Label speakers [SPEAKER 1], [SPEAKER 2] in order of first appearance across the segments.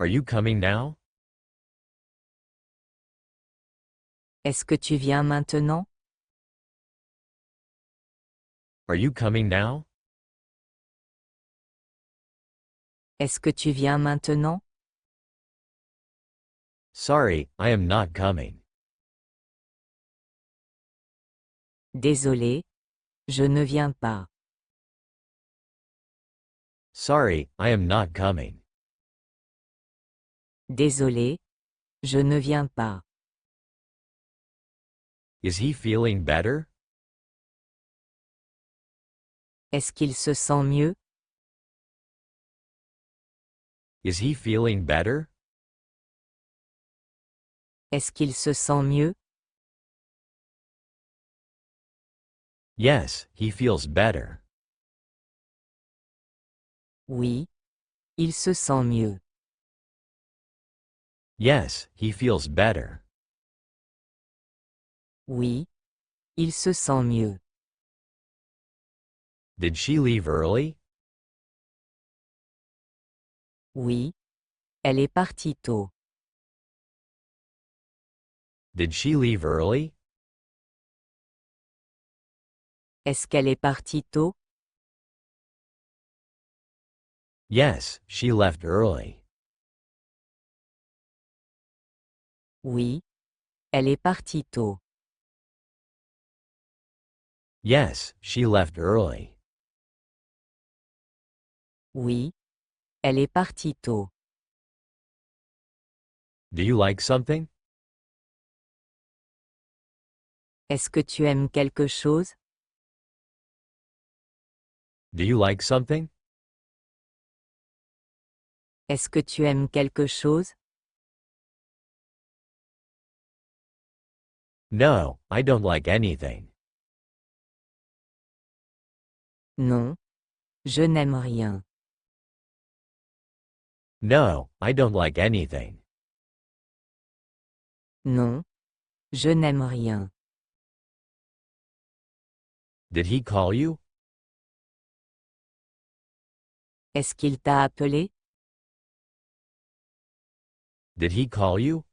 [SPEAKER 1] Are you coming now?
[SPEAKER 2] Est-ce que tu viens maintenant?
[SPEAKER 1] Are you coming now?
[SPEAKER 2] Est-ce que tu viens maintenant?
[SPEAKER 1] Sorry, I am not coming.
[SPEAKER 2] Désolé, je ne viens pas.
[SPEAKER 1] Sorry, I am not coming.
[SPEAKER 2] Désolé, je ne viens pas.
[SPEAKER 1] Is he feeling better?
[SPEAKER 2] Est-ce qu'il se sent mieux?
[SPEAKER 1] Is he feeling better?
[SPEAKER 2] Est-ce qu'il se sent mieux?
[SPEAKER 1] Yes, he feels better.
[SPEAKER 2] Oui, il se sent mieux.
[SPEAKER 1] Yes, he feels better.
[SPEAKER 2] Oui, il se sent mieux.
[SPEAKER 1] Did she leave early?
[SPEAKER 2] Oui, elle est partie tôt.
[SPEAKER 1] Did she leave early?
[SPEAKER 2] Est-ce qu'elle est partie tôt?
[SPEAKER 1] Yes, she left early.
[SPEAKER 2] Oui, elle est partie tôt.
[SPEAKER 1] Yes, she left early.
[SPEAKER 2] Oui, elle est partie tôt.
[SPEAKER 1] Do you like something?
[SPEAKER 2] Est-ce que tu aimes quelque chose?
[SPEAKER 1] Do you like something?
[SPEAKER 2] Est-ce que tu aimes quelque chose?
[SPEAKER 1] No, I don't like anything.
[SPEAKER 2] Non, je n'aime rien.
[SPEAKER 1] No, I don't like anything.
[SPEAKER 2] Non, je n'aime rien.
[SPEAKER 1] Did he call you?
[SPEAKER 2] Est-ce qu'il t'a appelé?
[SPEAKER 1] Did he call you?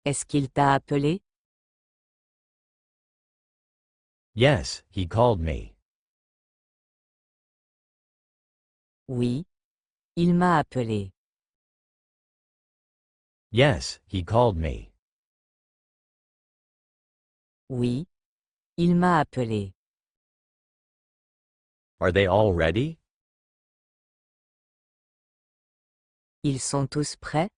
[SPEAKER 2] Est-ce qu'il t'a appelé?
[SPEAKER 1] Yes, he called me.
[SPEAKER 2] Oui, il m'a appelé.
[SPEAKER 1] Yes, he called me.
[SPEAKER 2] Oui, il m'a appelé.
[SPEAKER 1] Are they all ready?
[SPEAKER 2] Ils sont tous prêts?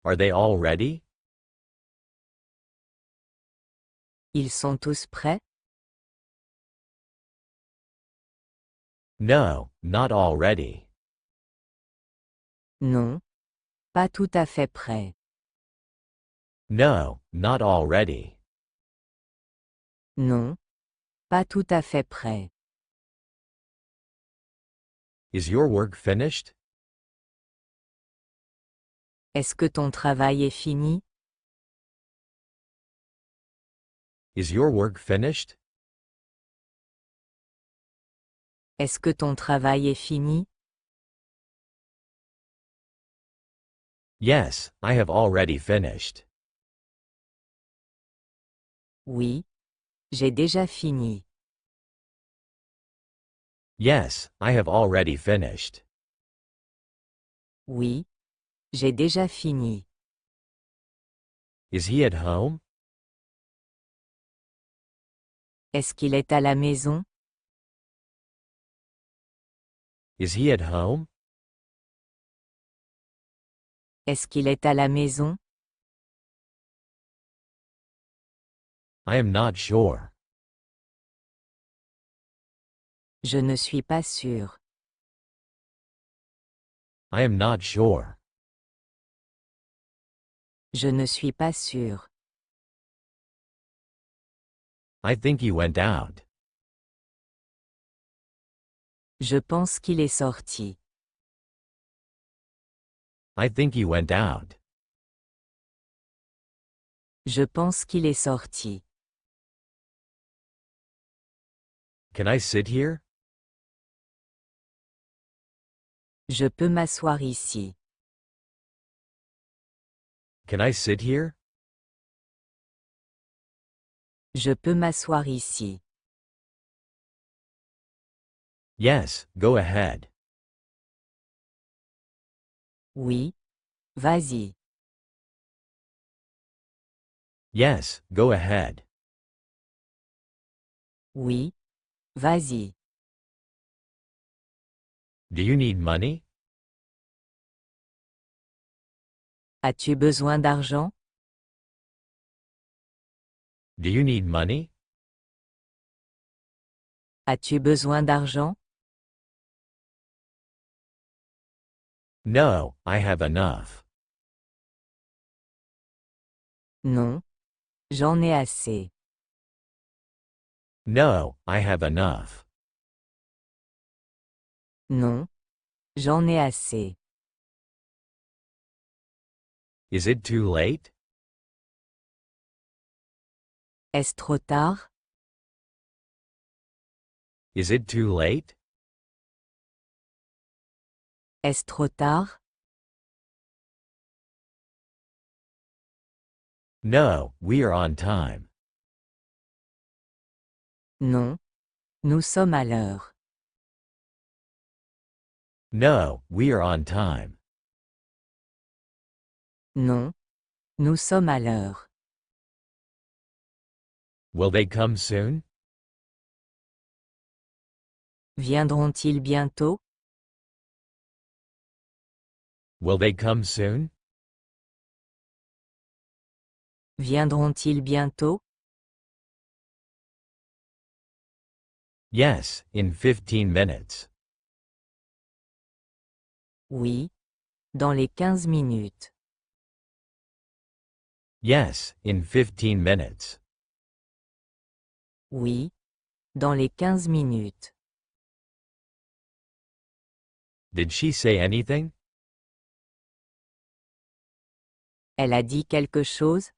[SPEAKER 1] Are they all ready?
[SPEAKER 2] Ils sont tous prêts?
[SPEAKER 1] No, not all ready.
[SPEAKER 2] Non, pas tout à fait prêts.
[SPEAKER 1] No, not all ready.
[SPEAKER 2] Non, pas tout à fait prêts.
[SPEAKER 1] Is your work finished?
[SPEAKER 2] Est-ce que ton travail est fini?
[SPEAKER 1] Is your work finished?
[SPEAKER 2] Est-ce que ton travail est fini?
[SPEAKER 1] Yes, I have already finished.
[SPEAKER 2] Oui, j'ai déjà fini.
[SPEAKER 1] Yes, I have already finished.
[SPEAKER 2] Oui, j'ai déjà fini.
[SPEAKER 1] Is he at home?
[SPEAKER 2] Est-ce qu'il est à la maison?
[SPEAKER 1] Is he at home?
[SPEAKER 2] Est-ce qu'il est à la maison?
[SPEAKER 1] I am not sure.
[SPEAKER 2] Je ne suis pas sûr.
[SPEAKER 1] I am not sure.
[SPEAKER 2] Je ne suis pas sûr.
[SPEAKER 1] I think he went out.
[SPEAKER 2] Je pense qu'il est sorti.
[SPEAKER 1] I think he went out.
[SPEAKER 2] Je pense qu'il est sorti.
[SPEAKER 1] Can I sit here?
[SPEAKER 2] Je peux m'asseoir ici.
[SPEAKER 1] Can I sit here?
[SPEAKER 2] Je peux m'asseoir ici.
[SPEAKER 1] Yes, go ahead.
[SPEAKER 2] Oui. Vas-y.
[SPEAKER 1] Yes, go ahead.
[SPEAKER 2] Oui. Vas-y.
[SPEAKER 1] Do you need money?
[SPEAKER 2] As-tu besoin d'argent?
[SPEAKER 1] Do you need money?
[SPEAKER 2] As-tu besoin d'argent?
[SPEAKER 1] No, I have enough.
[SPEAKER 2] Non. J'en ai assez.
[SPEAKER 1] No, I have enough.
[SPEAKER 2] Non. J'en ai assez.
[SPEAKER 1] Is it too late?
[SPEAKER 2] Est-ce trop tard?
[SPEAKER 1] Is it too late?
[SPEAKER 2] Est-ce trop tard?
[SPEAKER 1] No, we are on time.
[SPEAKER 2] Non. Nous sommes à l'heure.
[SPEAKER 1] No, we are on time.
[SPEAKER 2] Non. Nous sommes à l'heure.
[SPEAKER 1] Will they come soon?
[SPEAKER 2] Viendront-ils bientôt?
[SPEAKER 1] Will they come soon?
[SPEAKER 2] Viendront-ils bientôt?
[SPEAKER 1] Yes, in 15 minutes.
[SPEAKER 2] Oui. Dans les 15 minutes.
[SPEAKER 1] Yes, in 15 minutes.
[SPEAKER 2] Oui. Dans les 15 minutes.
[SPEAKER 1] Did she say anything?
[SPEAKER 2] Elle a dit quelque chose?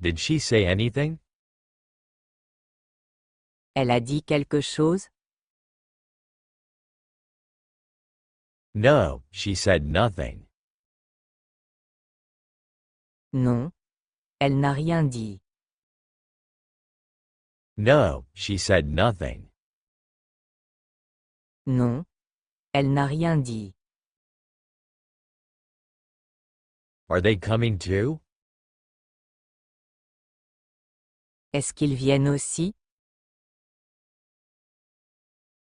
[SPEAKER 1] Did she say anything?
[SPEAKER 2] Elle a dit quelque chose?
[SPEAKER 1] No, she said nothing.
[SPEAKER 2] Non. Elle n'a rien dit.
[SPEAKER 1] No, she said nothing.
[SPEAKER 2] Non. Elle n'a rien dit.
[SPEAKER 1] Are they coming too?
[SPEAKER 2] Est-ce qu'ils viennent aussi?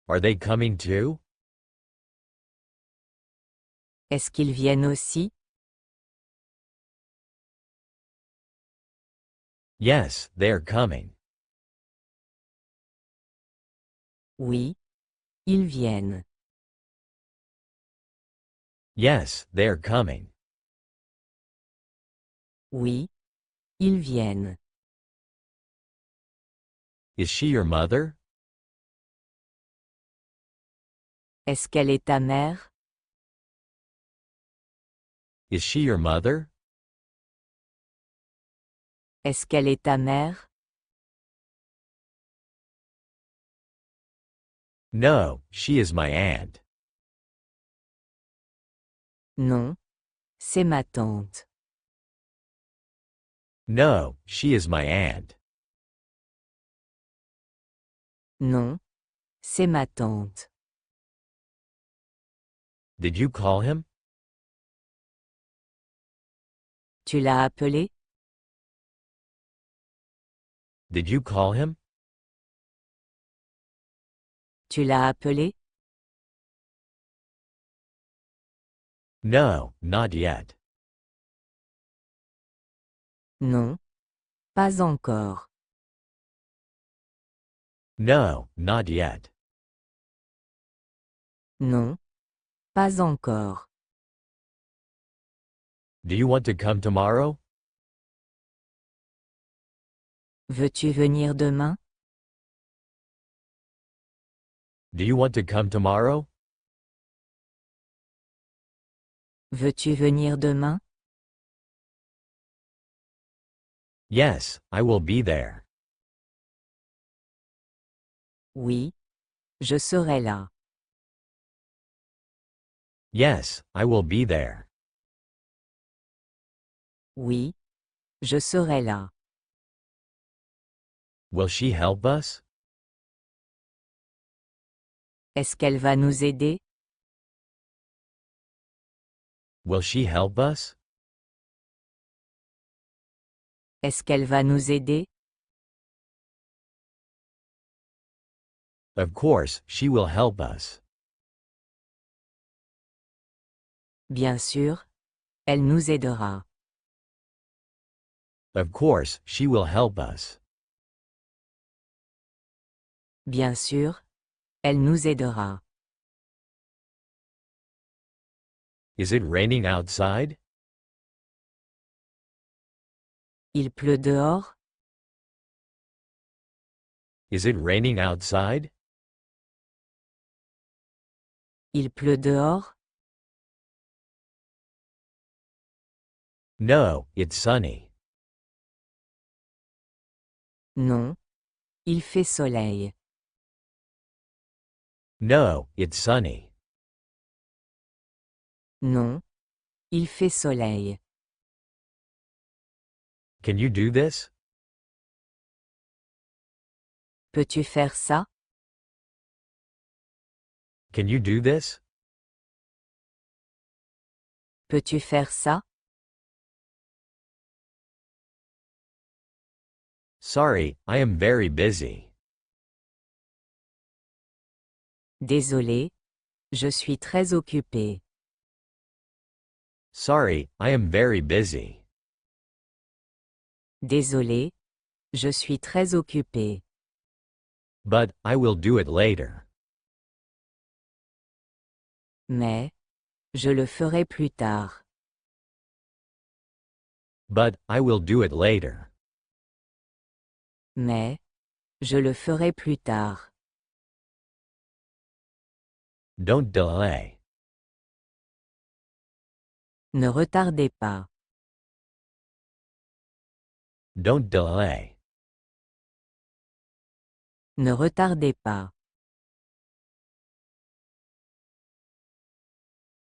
[SPEAKER 1] Are they coming too?
[SPEAKER 2] Est-ce qu'ils viennent aussi?
[SPEAKER 1] Yes, they're coming.
[SPEAKER 2] Oui. Ils viennent.
[SPEAKER 1] Yes, they're coming.
[SPEAKER 2] Oui. Ils viennent.
[SPEAKER 1] Is she your mother?
[SPEAKER 2] Est-ce qu'elle est ta mère?
[SPEAKER 1] Is she your mother?
[SPEAKER 2] Est-ce qu'elle est ta mère?
[SPEAKER 1] No, she is my aunt.
[SPEAKER 2] Non. C'est ma tante.
[SPEAKER 1] No, she is my aunt.
[SPEAKER 2] Non. C'est ma tante.
[SPEAKER 1] Did you call him?
[SPEAKER 2] Tu l'as appelé?
[SPEAKER 1] Did you call him?
[SPEAKER 2] Tu l'as appelé?
[SPEAKER 1] No, not yet.
[SPEAKER 2] Non. Pas encore.
[SPEAKER 1] No, not yet.
[SPEAKER 2] Non. Pas encore.
[SPEAKER 1] Do you want to come tomorrow?
[SPEAKER 2] Veux-tu venir demain?
[SPEAKER 1] Do you want to come tomorrow?
[SPEAKER 2] Veux-tu venir demain?
[SPEAKER 1] Yes, I will be there.
[SPEAKER 2] Oui. Je serai là.
[SPEAKER 1] Yes, I will be there.
[SPEAKER 2] Oui. Je serai là.
[SPEAKER 1] Will she help us?
[SPEAKER 2] Est-ce qu'elle va nous aider?
[SPEAKER 1] Will she help us?
[SPEAKER 2] Est-ce qu'elle va nous aider?
[SPEAKER 1] Of course, she will help us.
[SPEAKER 2] Bien sûr. Elle nous aidera.
[SPEAKER 1] Of course, she will help us.
[SPEAKER 2] Bien sûr. Elle nous aidera.
[SPEAKER 1] Is it raining outside?
[SPEAKER 2] Il pleut dehors?
[SPEAKER 1] Is it raining outside?
[SPEAKER 2] Il pleut dehors?
[SPEAKER 1] No, it's sunny.
[SPEAKER 2] Non. Il fait soleil.
[SPEAKER 1] No, it's sunny.
[SPEAKER 2] Non. Il fait soleil.
[SPEAKER 1] Can you do this?
[SPEAKER 2] Peux-tu faire ça?
[SPEAKER 1] Can you do this?
[SPEAKER 2] Peux-tu faire ça?
[SPEAKER 1] Sorry, I am very busy.
[SPEAKER 2] Désolé. Je suis très occupé.
[SPEAKER 1] Sorry, I am very busy.
[SPEAKER 2] Désolé. Je suis très occupé.
[SPEAKER 1] But, I will do it later.
[SPEAKER 2] Mais. Je le ferai plus tard.
[SPEAKER 1] But, I will do it later.
[SPEAKER 2] Mais. Je le ferai plus tard.
[SPEAKER 1] Don't delay.
[SPEAKER 2] Ne retardez pas.
[SPEAKER 1] Don't delay.
[SPEAKER 2] Ne retardez pas.